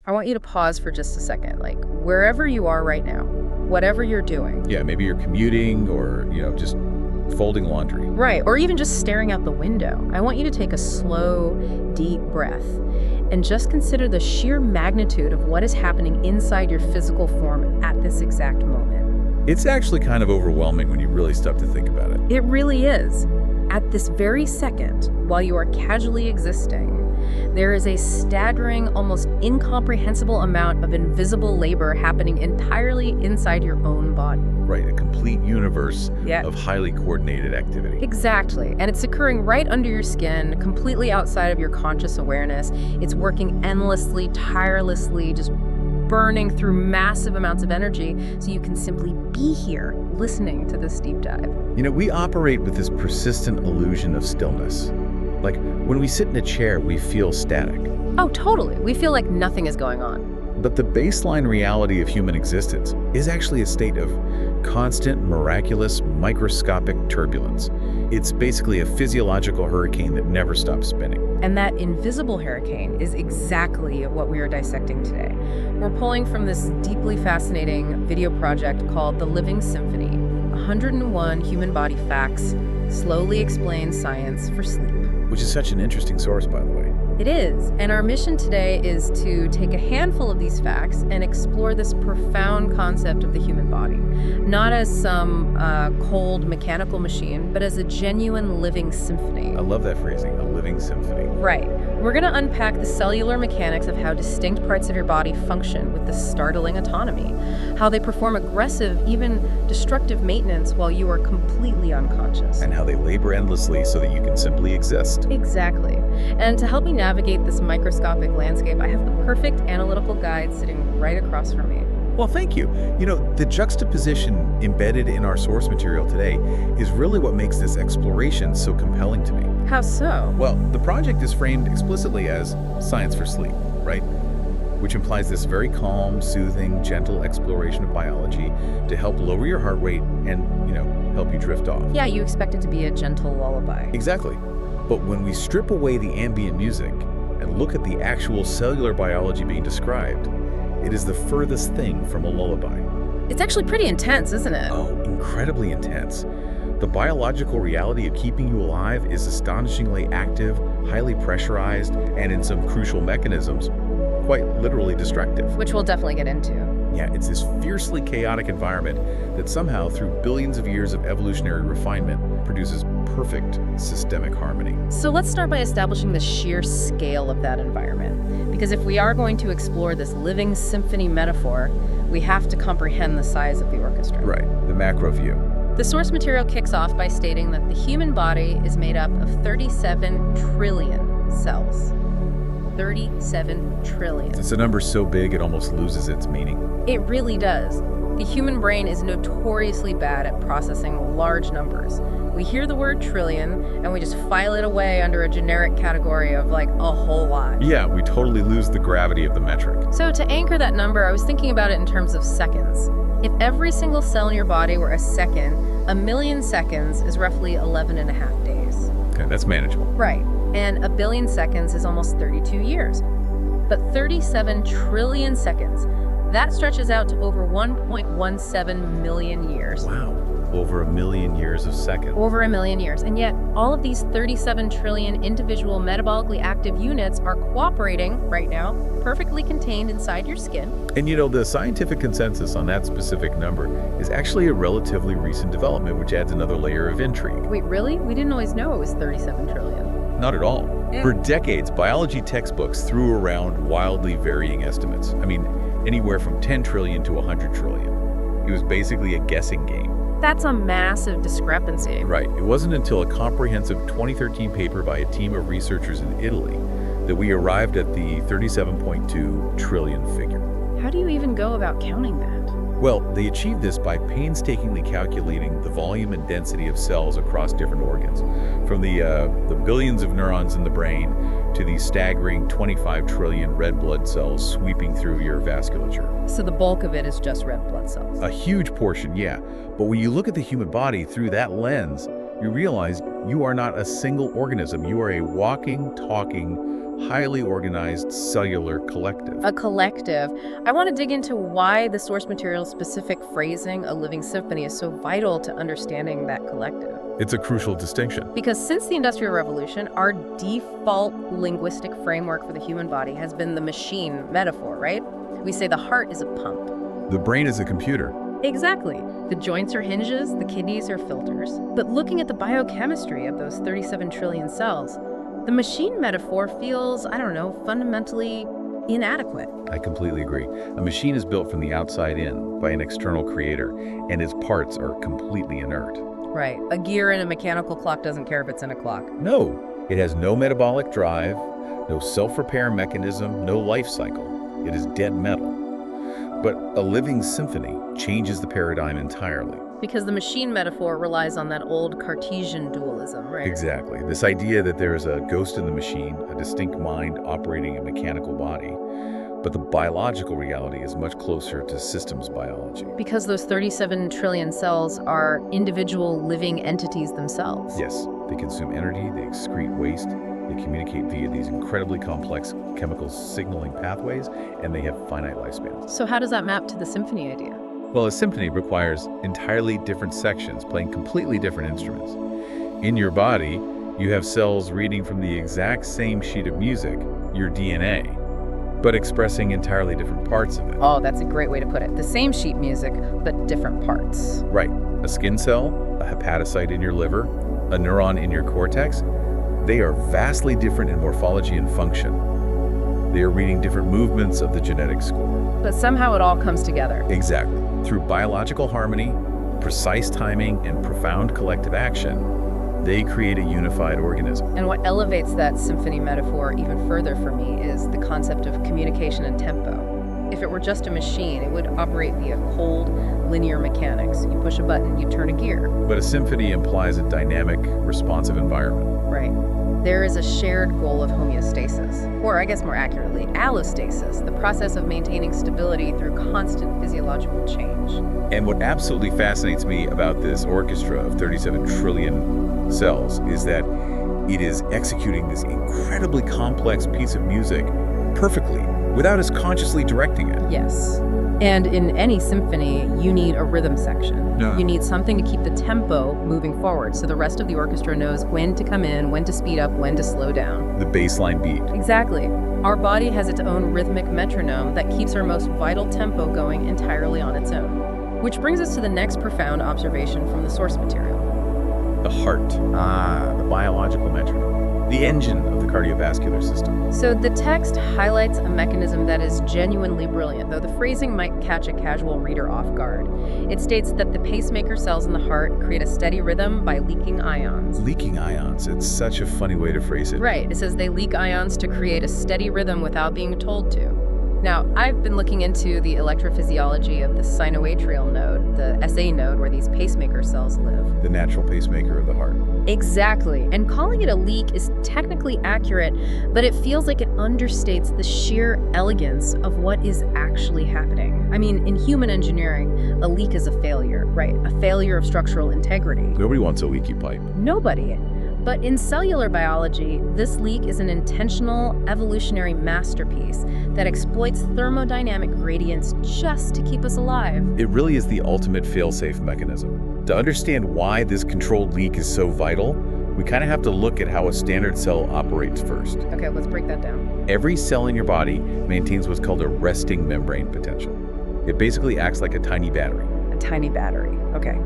I want you to pause for just a second, like wherever you are right now, whatever you're doing. Yeah, maybe you're commuting or, just folding laundry. Right, or even just staring out the window. I want you to take a slow, deep breath and just consider the sheer magnitude of what is happening inside your physical form at this exact moment. It's actually kind of overwhelming when you really stop to think about it. It really is. At this very second, while you are casually existing, there is a staggering, almost incomprehensible amount of invisible labor happening entirely inside your own body. Right, a complete universe Yeah. of highly coordinated activity. Exactly. And it's occurring right under your skin, completely outside of your conscious awareness. It's working endlessly, tirelessly, just burning through massive amounts of energy so you can simply be here listening to this deep dive. We operate with this persistent illusion of stillness. Like when we sit in a chair, we feel static. Oh, totally. We feel like nothing is going on. But the baseline reality of human existence is actually a state of constant, miraculous, microscopic turbulence. It's basically a physiological hurricane that never stops spinning. And that invisible hurricane is exactly what we are dissecting today. We're pulling from this deeply fascinating video project called The Living Symphony, 101 Human Body Facts, Slowly Explain Science for Sleep. Which is such an interesting source, by the way. It is, and our mission today is to take a handful of these facts and explore this profound concept of the human body, not as some cold mechanical machine, but as a genuine living symphony. I love that phrasing, a living symphony. Right. We're going to unpack the cellular mechanics of how distinct parts of your body function with this startling autonomy, how they perform aggressive, even destructive maintenance while you are completely unconscious. And how they labor endlessly so that you can simply exist. Exactly. And to help me navigate this microscopic landscape, I have the perfect analytical guide sitting right across from me. Well, thank you. The juxtaposition embedded in our source material today is really what makes this exploration so compelling to me. How so? Well, the project is framed explicitly as science for sleep, right? Which implies this very calm, soothing, gentle exploration of biology to help lower your heart rate and, help you drift off. Yeah, you expect it to be a gentle lullaby. Exactly. But when we strip away the ambient music and look at the actual cellular biology being described, it is the furthest thing from a lullaby. It's actually pretty intense, isn't it? Oh, incredibly intense. The biological reality of keeping you alive is astonishingly active, highly pressurized, and in some crucial mechanisms, quite literally destructive. Which we'll definitely get into. Yeah, it's this fiercely chaotic environment that somehow, through billions of years of evolutionary refinement, produces perfect systemic harmony. So let's start by establishing the sheer scale of that environment. Because if we are going to explore this living symphony metaphor, we have to comprehend the size of the orchestra. Right, the macro view. The source material kicks off by stating that the human body is made up of 37 trillion cells. 37 trillion. It's a number so big it almost loses its meaning. It really does. The human brain is notoriously bad at processing large numbers. We hear the word trillion and we just file it away under a generic category of like a whole lot. Yeah, we totally lose the gravity of the metric. So to anchor that number, I was thinking about it in terms of seconds. If every single cell in your body were a second, 1,000,000 seconds is roughly 11 and a half days. Okay, that's manageable. Right. And 1,000,000,000 seconds is almost 32 years. But 37 trillion seconds, that stretches out to over 1.17 million years. Wow, over 1,000,000 years of seconds. Over 1,000,000 years. And yet, all of these 37 trillion individual metabolically active units are cooperating right now, perfectly contained inside your skin. And the scientific consensus on that specific number is actually a relatively recent development, which adds another layer of intrigue. Wait, really? We didn't always know it was 37 trillion. Not at all. Yeah. For decades, biology textbooks threw around wildly varying estimates. I mean, anywhere from 10 trillion to 100 trillion. It was basically a guessing game. That's a massive discrepancy. Right. It wasn't until a comprehensive 2013 paper by a team of researchers in Italy that we arrived at the 37.2 trillion figure. How do you even go about counting that? Well, they achieved this by painstakingly calculating the volume and density of cells across different organs, from the billions of neurons in the brain to the staggering 25 trillion red blood cells sweeping through your vasculature. So the bulk of it is just red blood cells. A huge portion, yeah. But when you look at the human body through that lens, you realize you are not a single organism. You are a walking, talking, highly organized cellular collective. A collective. I want to dig into why the source material's specific phrasing, a living symphony, is so vital to understanding that collective. It's a crucial distinction. Because since the Industrial Revolution, our default linguistic framework for the human body has been the machine metaphor, right? We say the heart is a pump. The brain is a computer. Exactly. The joints are hinges, the kidneys are filters. But looking at the biochemistry of those 37 trillion cells, the machine metaphor feels, I don't know, fundamentally inadequate. I completely agree. A machine is built from the outside in by an external creator, and its parts are completely inert. Right. A gear in a mechanical clock doesn't care if it's in a clock. No, it has no metabolic drive, no self-repair mechanism, no life cycle. It is dead metal. But a living symphony changes the paradigm entirely. Because the machine metaphor relies on that old Cartesian dualism, right? Exactly. This idea that there is a ghost in the machine, a distinct mind operating a mechanical body. But the biological reality is much closer to systems biology. Because those 37 trillion cells are individual living entities themselves. Yes, they consume energy, they excrete waste, they communicate via these incredibly complex chemical signaling pathways, and they have finite lifespans. So how does that map to the symphony idea? Well, a symphony requires entirely different sections playing completely different instruments. In your body, you have cells reading from the exact same sheet of music, your DNA, but expressing entirely different parts of it. Oh, that's a great way to put it. The same sheet music, but different parts. Right. A skin cell, a hepatocyte in your liver, a neuron in your cortex, they are vastly different in morphology and function. They are reading different movements of the genetic score. But somehow it all comes together. Exactly. Through biological harmony, precise timing, and profound collective action, they create a unified organism. And what elevates that symphony metaphor even further for me is the concept of communication and tempo. If it were just a machine, it would operate via cold, linear mechanics. You push a button, you turn a gear. But a symphony implies a dynamic, responsive environment. Right. There is a shared goal of homeostasis, or I guess more accurately, allostasis, the process of maintaining stability through constant physiological change. And what absolutely fascinates me about this orchestra of 37 trillion cells is that it is executing this incredibly complex piece of music perfectly, without us consciously directing it. Yes. And in any symphony, you need a rhythm section. No. You need something to keep the tempo moving forward, so the rest of the orchestra knows when to come in, when to speed up, when to slow down. The baseline beat. Exactly. Our body has its own rhythmic metronome that keeps our most vital tempo going entirely on its own. Which brings us to the next profound observation from the source material. The heart. The biological metronome. The engine of the cardiovascular system. So the text highlights a mechanism that is genuinely brilliant, though the phrasing might catch a casual reader off guard. It states that the pacemaker cells in the heart create a steady rhythm by leaking ions. Leaking ions. It's such a funny way to phrase it. Right. It says they leak ions to create a steady rhythm without being told to. Now, I've been looking into the electrophysiology of the sinoatrial node, the SA node where these pacemaker cells live. The natural pacemaker of the heart. Exactly. And calling it a leak is technically accurate, but it feels like it understates the sheer elegance of what is actually happening. I mean, in human engineering, a leak is a failure, right? A failure of structural integrity. Nobody wants a leaky pipe. Nobody. But in cellular biology, this leak is an intentional evolutionary masterpiece that exploits thermodynamic gradients just to keep us alive. It really is the ultimate fail-safe mechanism. To understand why this controlled leak is so vital, we kind of have to look at how a standard cell operates first. Okay, let's break that down. Every cell in your body maintains what's called a resting membrane potential. It basically acts like a tiny battery. A tiny battery. Okay.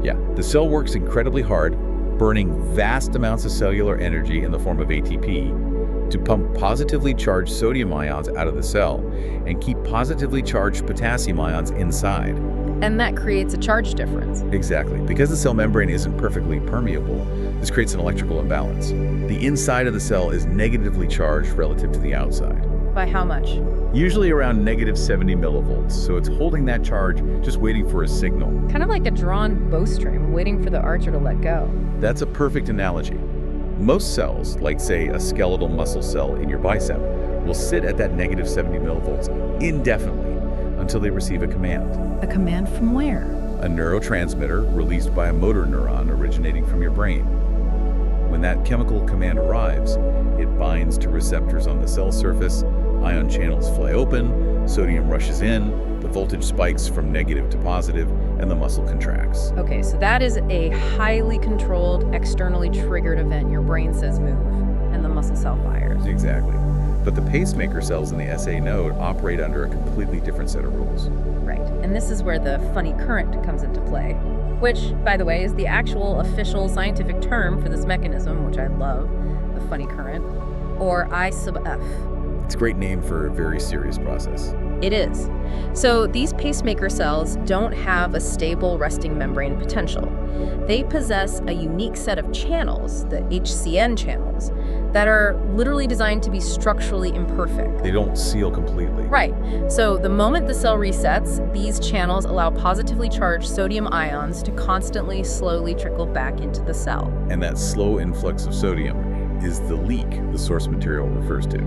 Yeah, the cell works incredibly hard, burning vast amounts of cellular energy in the form of ATP to pump positively charged sodium ions out of the cell and keep positively charged potassium ions inside. And that creates a charge difference. Exactly. Because the cell membrane isn't perfectly permeable, this creates an electrical imbalance. The inside of the cell is negatively charged relative to the outside. By how much? Usually around -70 millivolts, so it's holding that charge, just waiting for a signal. Kind of like a drawn bowstring, waiting for the archer to let go. That's a perfect analogy. Most cells, like say a skeletal muscle cell in your bicep, will sit at that -70 millivolts indefinitely until they receive a command. A command from where? A neurotransmitter released by a motor neuron originating from your brain. When that chemical command arrives, it binds to receptors on the cell surface, ion channels fly open, sodium rushes in, the voltage spikes from negative to positive, and the muscle contracts. Okay, so that is a highly controlled, externally triggered event. Your brain says move, and the muscle cell fires. Exactly. But the pacemaker cells in the SA node operate under a completely different set of rules. Right, and this is where the funny current comes into play, which, by the way, is the actual official scientific term for this mechanism, which I love, the funny current, or I sub F. It's a great name for a very serious process. It is. So these pacemaker cells don't have a stable resting membrane potential. They possess a unique set of channels, the HCN channels, that are literally designed to be structurally imperfect. They don't seal completely. Right. So the moment the cell resets, these channels allow positively charged sodium ions to constantly, slowly trickle back into the cell. And that slow influx of sodium is the leak the source material refers to.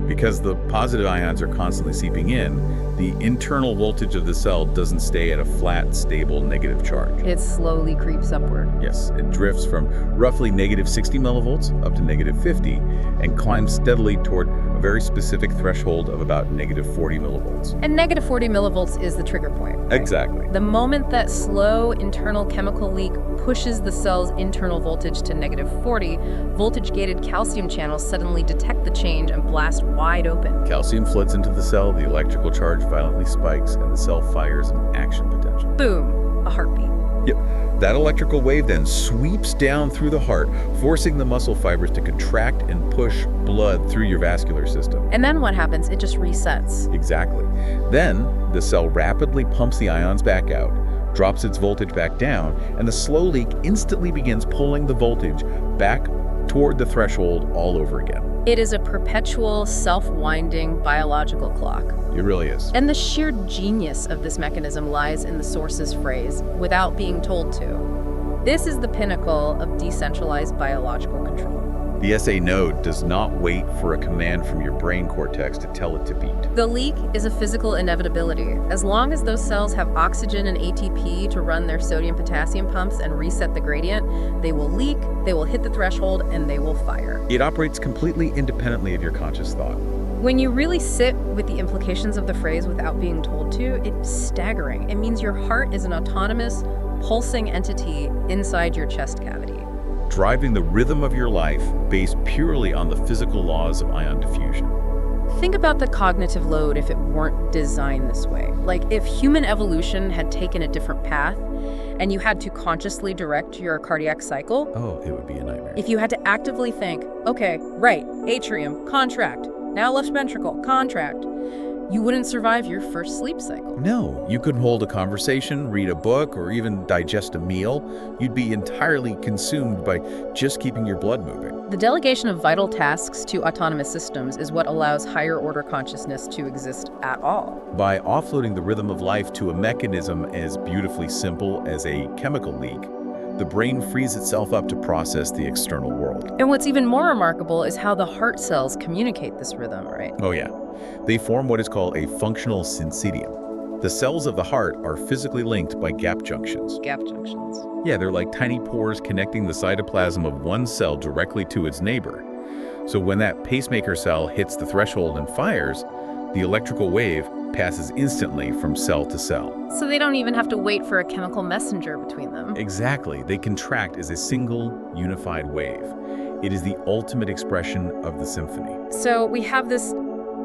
Because the positive ions are constantly seeping in, the internal voltage of the cell doesn't stay at a flat, stable negative charge. It slowly creeps upward. Yes, it drifts from roughly negative 60 millivolts up to negative 50 and climbs steadily toward a very specific threshold of about negative 40 millivolts. And negative 40 millivolts is the trigger point. Right? Exactly. The moment that slow internal chemical leak pushes the cell's internal voltage to negative 40, voltage-gated calcium channels suddenly detect the change and blast wide open. Calcium floods into the cell, the electrical charge violently spikes, and the cell fires an action potential. Boom, a heartbeat. Yep. That electrical wave then sweeps down through the heart, forcing the muscle fibers to contract and push blood through your vascular system. And then what happens? It just resets. Exactly. Then the cell rapidly pumps the ions back out, drops its voltage back down, and the slow leak instantly begins pulling the voltage back toward the threshold all over again. It is a perpetual, self-winding biological clock. It really is. And the sheer genius of this mechanism lies in the source's phrase, without being told to. This is the pinnacle of decentralized biological control. The SA node does not wait for a command from your brain cortex to tell it to beat. The leak is a physical inevitability. As long as those cells have oxygen and ATP to run their sodium-potassium pumps and reset the gradient, they will leak, they will hit the threshold, and they will fire. It operates completely independently of your conscious thought. When you really sit with the implications of the phrase without being told to, it's staggering. It means your heart is an autonomous, pulsing entity inside your chest cavity, Driving the rhythm of your life based purely on the physical laws of ion diffusion. Think about the cognitive load if it weren't designed this way. Like if human evolution had taken a different path and you had to consciously direct your cardiac cycle. Oh, it would be a nightmare. If you had to actively think, okay, right, atrium, contract, now left ventricle, contract, you wouldn't survive your first sleep cycle. No, you couldn't hold a conversation, read a book, or even digest a meal. You'd be entirely consumed by just keeping your blood moving. The delegation of vital tasks to autonomous systems is what allows higher order consciousness to exist at all. By offloading the rhythm of life to a mechanism as beautifully simple as a chemical leak, the brain frees itself up to process the external world. And what's even more remarkable is how the heart cells communicate this rhythm, right? Oh yeah. They form what is called a functional syncytium. The cells of the heart are physically linked by gap junctions. Gap junctions. Yeah, they're like tiny pores connecting the cytoplasm of one cell directly to its neighbor. So when that pacemaker cell hits the threshold and fires, the electrical wave passes instantly from cell to cell. So they don't even have to wait for a chemical messenger between them. Exactly. They contract as a single, unified wave. It is the ultimate expression of the symphony. So we have this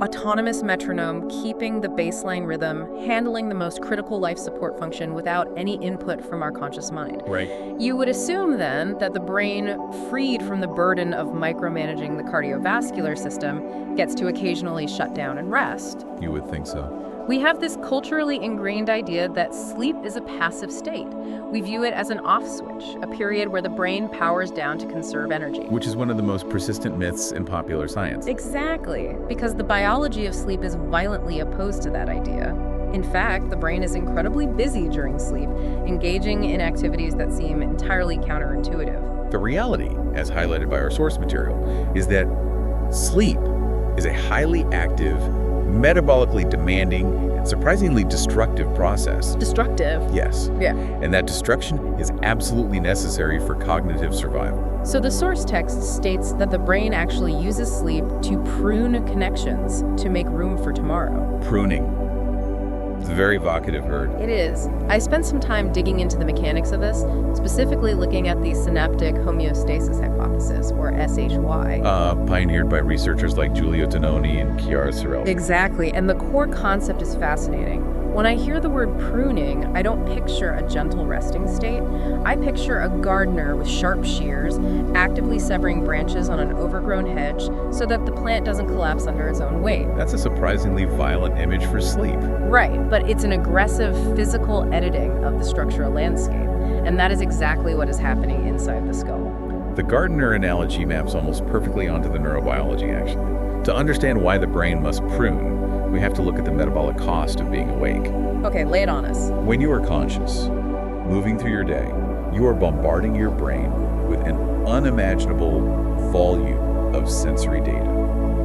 autonomous metronome keeping the baseline rhythm, handling the most critical life support function without any input from our conscious mind. Right. You would assume then that the brain, freed from the burden of micromanaging the cardiovascular system, gets to occasionally shut down and rest. You would think so. We have this culturally ingrained idea that sleep is a passive state. We view it as an off switch, a period where the brain powers down to conserve energy. Which is one of the most persistent myths in popular science. Exactly, because the biology of sleep is violently opposed to that idea. In fact, the brain is incredibly busy during sleep, engaging in activities that seem entirely counterintuitive. The reality, as highlighted by our source material, is that sleep is a highly active, metabolically demanding and surprisingly destructive process. Destructive? Yes. Yeah. And that destruction is absolutely necessary for cognitive survival. So the source text states that the brain actually uses sleep to prune connections to make room for tomorrow. Pruning. It's a very evocative word. It is. I spent some time digging into the mechanics of this, specifically looking at the synaptic homeostasis hypothesis, or SHY. Pioneered by researchers like Giulio Tononi and Chiara Sorrell. Exactly, and the core concept is fascinating. When I hear the word pruning, I don't picture a gentle resting state. I picture a gardener with sharp shears, actively severing branches on an overgrown hedge so that the plant doesn't collapse under its own weight. That's a surprisingly violent image for sleep. Right, but it's an aggressive physical editing of the structural landscape, and that is exactly what is happening inside the skull. The gardener analogy maps almost perfectly onto the neurobiology, actually. To understand why the brain must prune, we have to look at the metabolic cost of being awake. Okay, lay it on us. When you are conscious, moving through your day, you are bombarding your brain with an unimaginable volume of sensory data.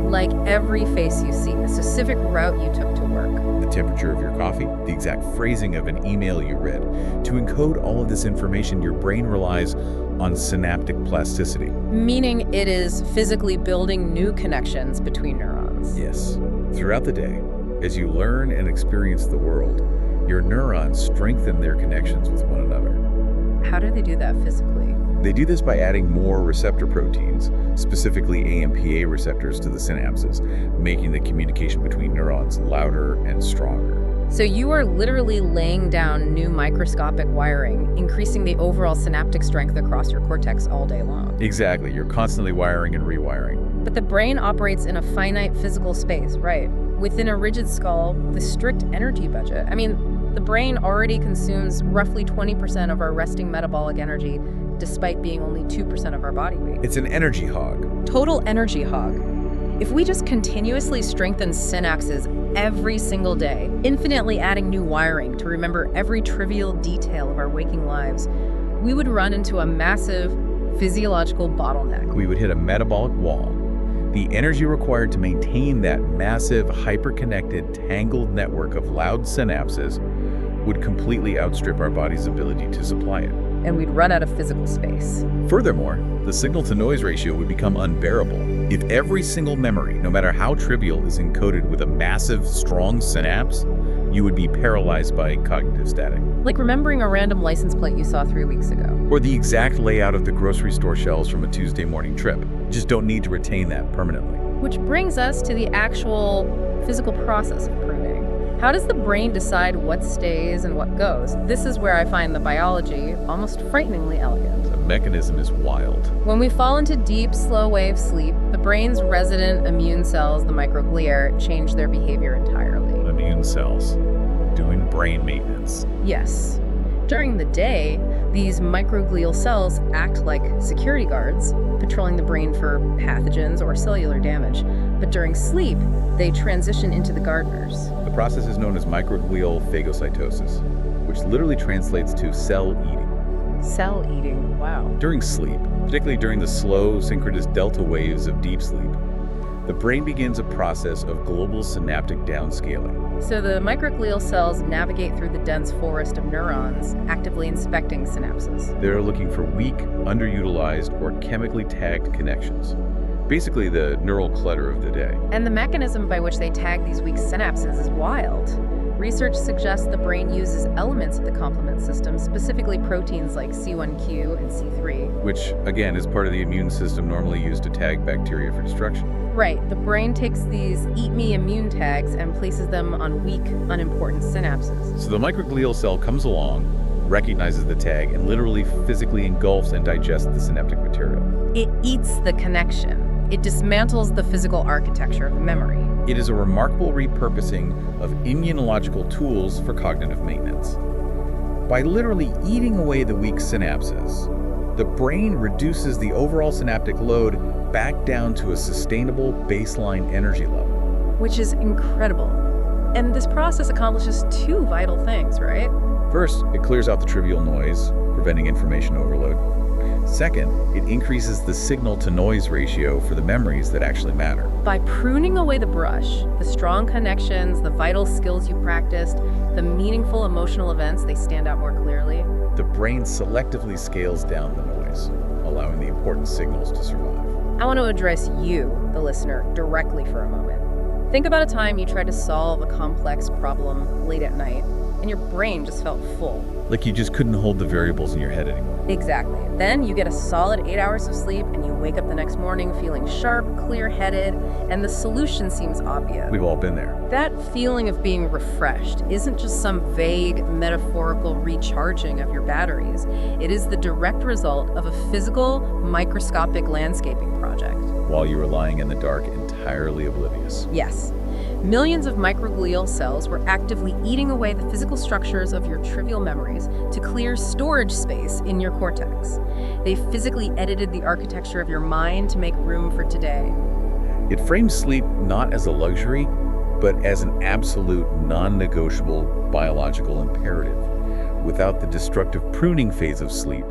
Like every face you see, the specific route you took to work. The temperature of your coffee, the exact phrasing of an email you read. To encode all of this information, your brain relies on synaptic plasticity. Meaning it is physically building new connections between neurons. Yes. Throughout the day, as you learn and experience the world, your neurons strengthen their connections with one another. How do they do that physically? They do this by adding more receptor proteins, specifically AMPA receptors, to the synapses, making the communication between neurons louder and stronger. So you are literally laying down new microscopic wiring, increasing the overall synaptic strength across your cortex all day long. Exactly. You're constantly wiring and rewiring. But the brain operates in a finite physical space, right? Within a rigid skull with a strict energy budget. I mean, the brain already consumes roughly 20% of our resting metabolic energy, despite being only 2% of our body weight. It's an energy hog. Total energy hog. If we just continuously strengthen synapses every single day, infinitely adding new wiring to remember every trivial detail of our waking lives, we would run into a massive physiological bottleneck. We would hit a metabolic wall. The energy required to maintain that massive, hyper-connected, tangled network of loud synapses would completely outstrip our body's ability to supply it. And we'd run out of physical space. Furthermore, the signal-to-noise ratio would become unbearable. If every single memory, no matter how trivial, is encoded with a massive, strong synapse, you would be paralyzed by cognitive static. Like remembering a random license plate you saw 3 weeks ago. Or the exact layout of the grocery store shelves from a Tuesday morning trip. You just don't need to retain that permanently. Which brings us to the actual physical process of pruning. How does the brain decide what stays and what goes? This is where I find the biology almost frighteningly elegant. The mechanism is wild. When we fall into deep, slow-wave sleep, the brain's resident immune cells, the microglia, change their behavior entirely. Immune cells doing brain maintenance. Yes. During the day, these microglial cells act like security guards, patrolling the brain for pathogens or cellular damage. But during sleep, they transition into the gardeners. The process is known as microglial phagocytosis, which literally translates to cell eating. Cell eating, wow. During sleep, particularly during the slow, synchronous delta waves of deep sleep, the brain begins a process of global synaptic downscaling. So the microglial cells navigate through the dense forest of neurons, actively inspecting synapses. They're looking for weak, underutilized, or chemically tagged connections. Basically the neural clutter of the day. And the mechanism by which they tag these weak synapses is wild. Research suggests the brain uses elements of the complement system, specifically proteins like C1q and C3. Which, again, is part of the immune system normally used to tag bacteria for destruction. Right, the brain takes these eat-me immune tags and places them on weak, unimportant synapses. So the microglial cell comes along, recognizes the tag, and literally physically engulfs and digests the synaptic material. It eats the connection. It dismantles the physical architecture of memory. It is a remarkable repurposing of immunological tools for cognitive maintenance. By literally eating away the weak synapses, the brain reduces the overall synaptic load back down to a sustainable baseline energy level. Which is incredible. And this process accomplishes two vital things, right? First, it clears out the trivial noise, preventing information overload. Second, it increases the signal-to-noise ratio for the memories that actually matter. By pruning away the brush, the strong connections, the vital skills you practiced, the meaningful emotional events, they stand out more clearly. The brain selectively scales down the noise, allowing the important signals to survive. I want to address you, the listener, directly for a moment. Think about a time you tried to solve a complex problem late at night, and your brain just felt full. Like you just couldn't hold the variables in your head anymore. Exactly. Then you get a solid 8 hours of sleep, and you wake up the next morning feeling sharp, clear-headed, and the solution seems obvious. We've all been there. That feeling of being refreshed isn't just some vague, metaphorical recharging of your batteries. It is the direct result of a physical, microscopic landscaping project. While you were lying in the dark, entirely oblivious. Yes. Millions of microglial cells were actively eating away the physical structures of your trivial memories to clear storage space in your cortex. They physically edited the architecture of your mind to make room for today. It frames sleep not as a luxury, but as an absolute, non-negotiable biological imperative. Without the destructive pruning phase of sleep,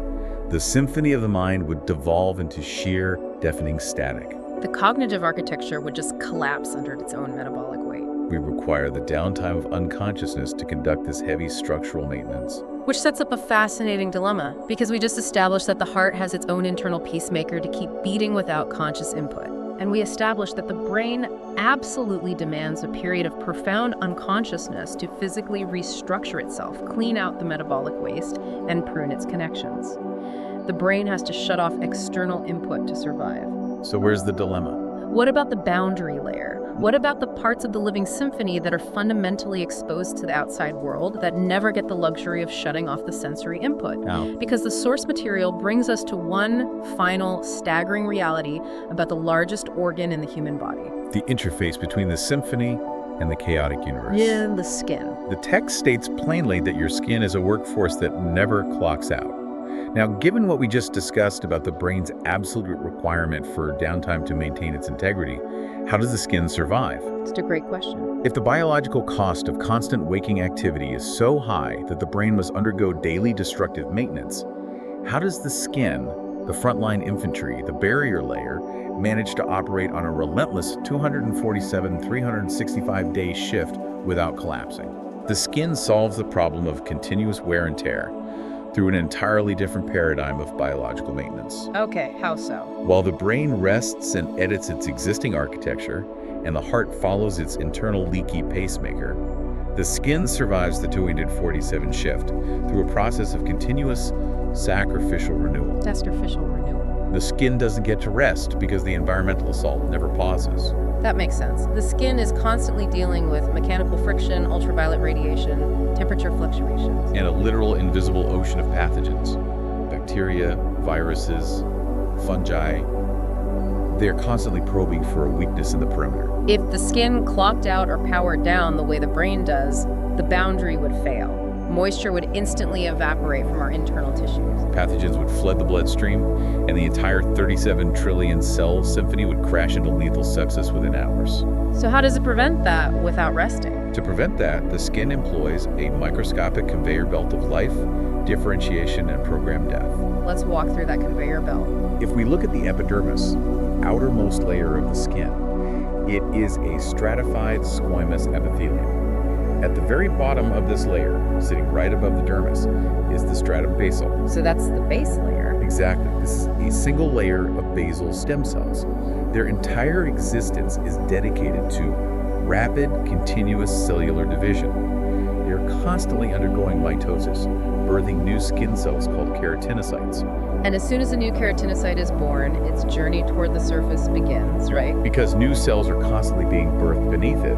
the symphony of the mind would devolve into sheer, deafening static. The cognitive architecture would just collapse under its own metabolic weight. We require the downtime of unconsciousness to conduct this heavy structural maintenance. Which sets up a fascinating dilemma, because we just established that the heart has its own internal peacemaker to keep beating without conscious input. And we established that the brain absolutely demands a period of profound unconsciousness to physically restructure itself, clean out the metabolic waste, and prune its connections. The brain has to shut off external input to survive. So where's the dilemma? What about the boundary layer? What about the parts of the living symphony that are fundamentally exposed to the outside world that never get the luxury of shutting off the sensory input? How? Because the source material brings us to one final, staggering reality about the largest organ in the human body. The interface between the symphony and the chaotic universe. In the skin. The text states plainly that your skin is a workforce that never clocks out. Now, given what we just discussed about the brain's absolute requirement for downtime to maintain its integrity, how does the skin survive? It's a great question. If the biological cost of constant waking activity is so high that the brain must undergo daily destructive maintenance, how does the skin, the frontline infantry, the barrier layer, manage to operate on a relentless 247, 365-day shift without collapsing? The skin solves the problem of continuous wear and tear through an entirely different paradigm of biological maintenance. Okay, how so? While the brain rests and edits its existing architecture, and the heart follows its internal leaky pacemaker, the skin survives the 247 shift through a process of continuous sacrificial renewal. Sacrificial renewal. The skin doesn't get to rest because the environmental assault never pauses. That makes sense. The skin is constantly dealing with mechanical friction, ultraviolet radiation, temperature fluctuations. And a literal invisible ocean of pathogens. Bacteria, viruses, fungi. They're constantly probing for a weakness in the perimeter. If the skin clocked out or powered down the way the brain does, the boundary would fail. Moisture would instantly evaporate from our internal tissues. Pathogens would flood the bloodstream, and the entire 37 trillion cell symphony would crash into lethal sepsis within hours. So how does it prevent that without resting? To prevent that, the skin employs a microscopic conveyor belt of life, differentiation, and programmed death. Let's walk through that conveyor belt. If we look at the epidermis, the outermost layer of the skin, it is a stratified squamous epithelium. At the very bottom of this layer, sitting right above the dermis, is the stratum basal. So that's the base layer. Exactly. This is a single layer of basal stem cells. Their entire existence is dedicated to rapid, continuous cellular division. They're constantly undergoing mitosis, birthing new skin cells called keratinocytes. And as soon as a new keratinocyte is born, its journey toward the surface begins, right? Because new cells are constantly being birthed beneath it,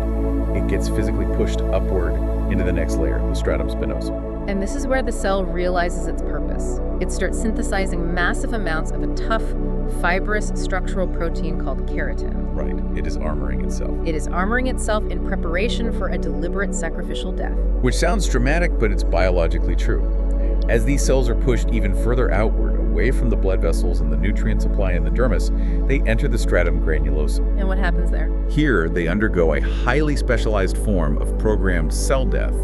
it gets physically pushed upward into the next layer, the stratum spinosum. And this is where the cell realizes its purpose. It starts synthesizing massive amounts of a tough, fibrous structural protein called keratin. Right, it is armoring itself. It is armoring itself in preparation for a deliberate sacrificial death. Which sounds dramatic, but it's biologically true. As these cells are pushed even further outward, away from the blood vessels and the nutrient supply in the dermis, they enter the stratum granulosum. And what happens there? Here, they undergo a highly specialized form of programmed cell death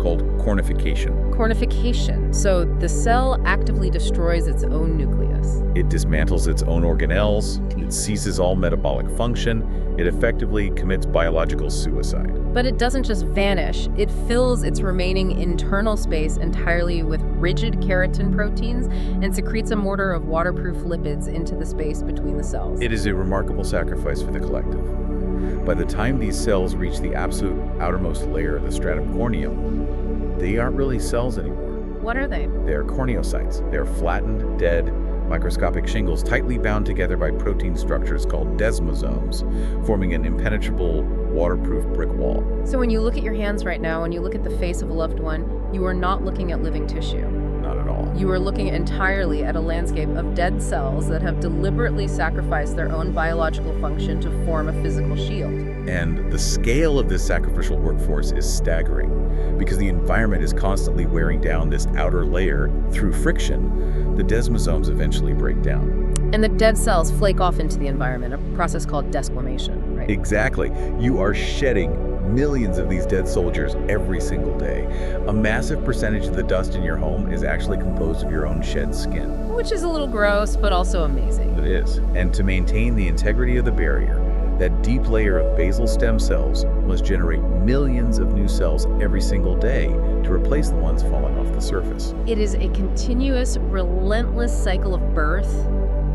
called cornification. Cornification. So the cell actively destroys its own nucleus. It dismantles its own organelles, it ceases all metabolic function, it effectively commits biological suicide. But it doesn't just vanish, it fills its remaining internal space entirely with rigid keratin proteins and secretes a mortar of waterproof lipids into the space between the cells. It is a remarkable sacrifice for the collective. By the time these cells reach the absolute outermost layer of the stratum corneum, they aren't really cells anymore. What are they? They're corneocytes. They're flattened, dead, microscopic shingles tightly bound together by protein structures called desmosomes, forming an impenetrable, waterproof brick wall. So when you look at your hands right now, when you look at the face of a loved one, you are not looking at living tissue. Not at all. You are looking entirely at a landscape of dead cells that have deliberately sacrificed their own biological function to form a physical shield. And the scale of this sacrificial workforce is staggering. Because the environment is constantly wearing down this outer layer through friction, the desmosomes eventually break down. And the dead cells flake off into the environment, a process called desquamation, right? Exactly. You are shedding millions of these dead soldiers every single day. A massive percentage of the dust in your home is actually composed of your own shed skin. Which is a little gross, but also amazing. It is. And to maintain the integrity of the barrier, that deep layer of basal stem cells must generate millions of new cells every single day to replace the ones falling off the surface. It is a continuous, relentless cycle of birth,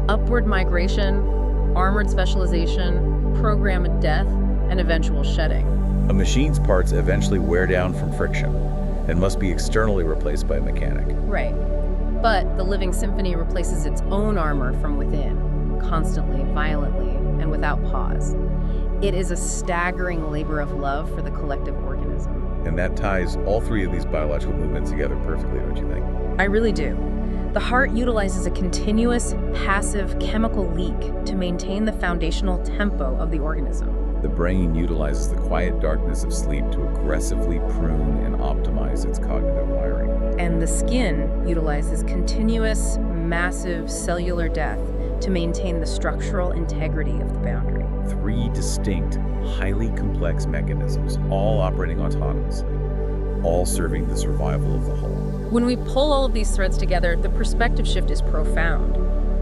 upward migration, armored specialization, programmed death, and eventual shedding. A machine's parts eventually wear down from friction and must be externally replaced by a mechanic. Right. But the living symphony replaces its own armor from within, constantly, violently, and without pause. It is a staggering labor of love for the collective organism. And that ties all three of these biological movements together perfectly, don't you think? I really do. The heart utilizes a continuous, passive chemical leak to maintain the foundational tempo of the organism. The brain utilizes the quiet darkness of sleep to aggressively prune and optimize its cognitive wiring. And the skin utilizes continuous, massive cellular death to maintain the structural integrity of the boundary. Three distinct, highly complex mechanisms, all operating autonomously, all serving the survival of the whole. When we pull all of these threads together, the perspective shift is profound.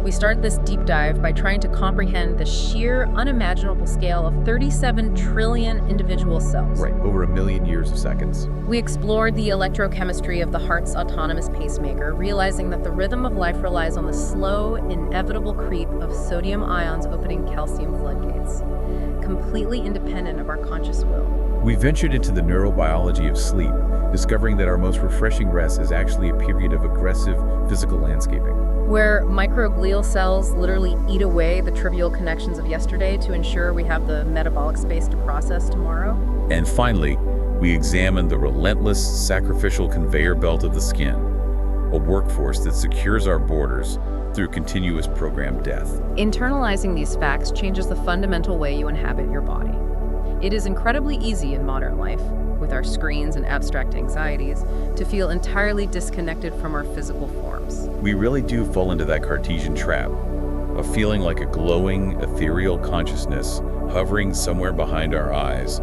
We start this deep dive by trying to comprehend the sheer, unimaginable scale of 37 trillion individual cells. Right, over 1 million years of seconds. We explored the electrochemistry of the heart's autonomous pacemaker, realizing that the rhythm of life relies on the slow, inevitable creep of sodium ions opening calcium floodgates, completely independent of our conscious will. We ventured into the neurobiology of sleep, discovering that our most refreshing rest is actually a period of aggressive physical landscaping, where microglial cells literally eat away the trivial connections of yesterday to ensure we have the metabolic space to process tomorrow. And finally, we examined the relentless, sacrificial conveyor belt of the skin, a workforce that secures our borders through continuous programmed death. Internalizing these facts changes the fundamental way you inhabit your body. It is incredibly easy in modern life, with our screens and abstract anxieties, to feel entirely disconnected from our physical forms. We really do fall into that Cartesian trap of feeling like a glowing, ethereal consciousness hovering somewhere behind our eyes,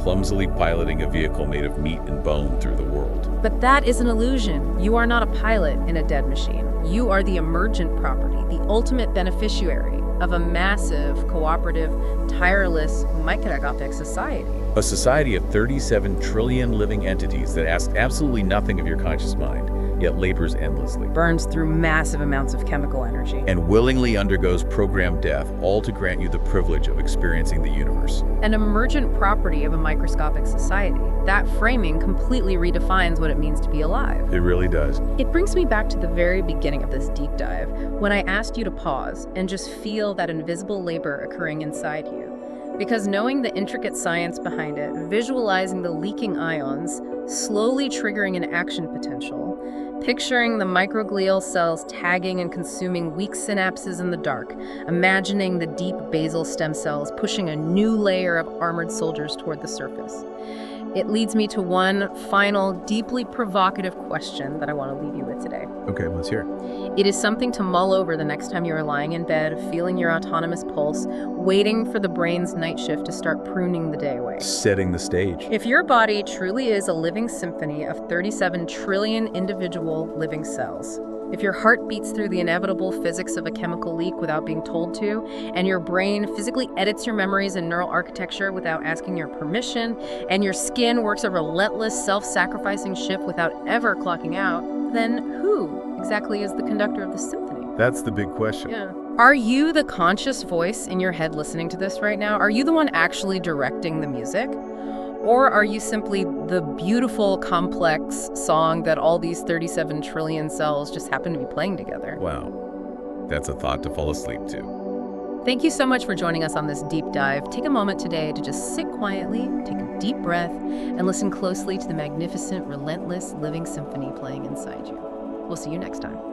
clumsily piloting a vehicle made of meat and bone through the world. But that is an illusion. You are not a pilot in a dead machine. You are the emergent property, the ultimate beneficiary of a massive, cooperative, tireless, microscopic society. A society of 37 trillion living entities that asks absolutely nothing of your conscious mind, yet labors endlessly, burns through massive amounts of chemical energy, and willingly undergoes programmed death, all to grant you the privilege of experiencing the universe. An emergent property of a microscopic society. That framing completely redefines what it means to be alive. It really does. It brings me back to the very beginning of this deep dive, when I asked you to pause and just feel that invisible labor occurring inside you. Because knowing the intricate science behind it, visualizing the leaking ions, slowly triggering an action potential, picturing the microglial cells tagging and consuming weak synapses in the dark, imagining the deep basal stem cells pushing a new layer of armored soldiers toward the surface. It leads me to one final, deeply provocative question that I want to leave you with today. Okay, let's hear it. It is something to mull over the next time you are lying in bed, feeling your autonomous pulse, waiting for the brain's night shift to start pruning the day away. Setting the stage. If your body truly is a living symphony of 37 trillion individual living cells, if your heart beats through the inevitable physics of a chemical leak without being told to, and your brain physically edits your memories and neural architecture without asking your permission, and your skin works a relentless, self-sacrificing shift without ever clocking out, then who exactly is the conductor of the symphony? That's the big question. Yeah. Are you the conscious voice in your head listening to this right now? Are you the one actually directing the music? Or are you simply the beautiful, complex song that all these 37 trillion cells just happen to be playing together? Wow. That's a thought to fall asleep to. Thank you so much for joining us on this deep dive. Take a moment today to just sit quietly, take a deep breath, and listen closely to the magnificent, relentless living symphony playing inside you. We'll see you next time.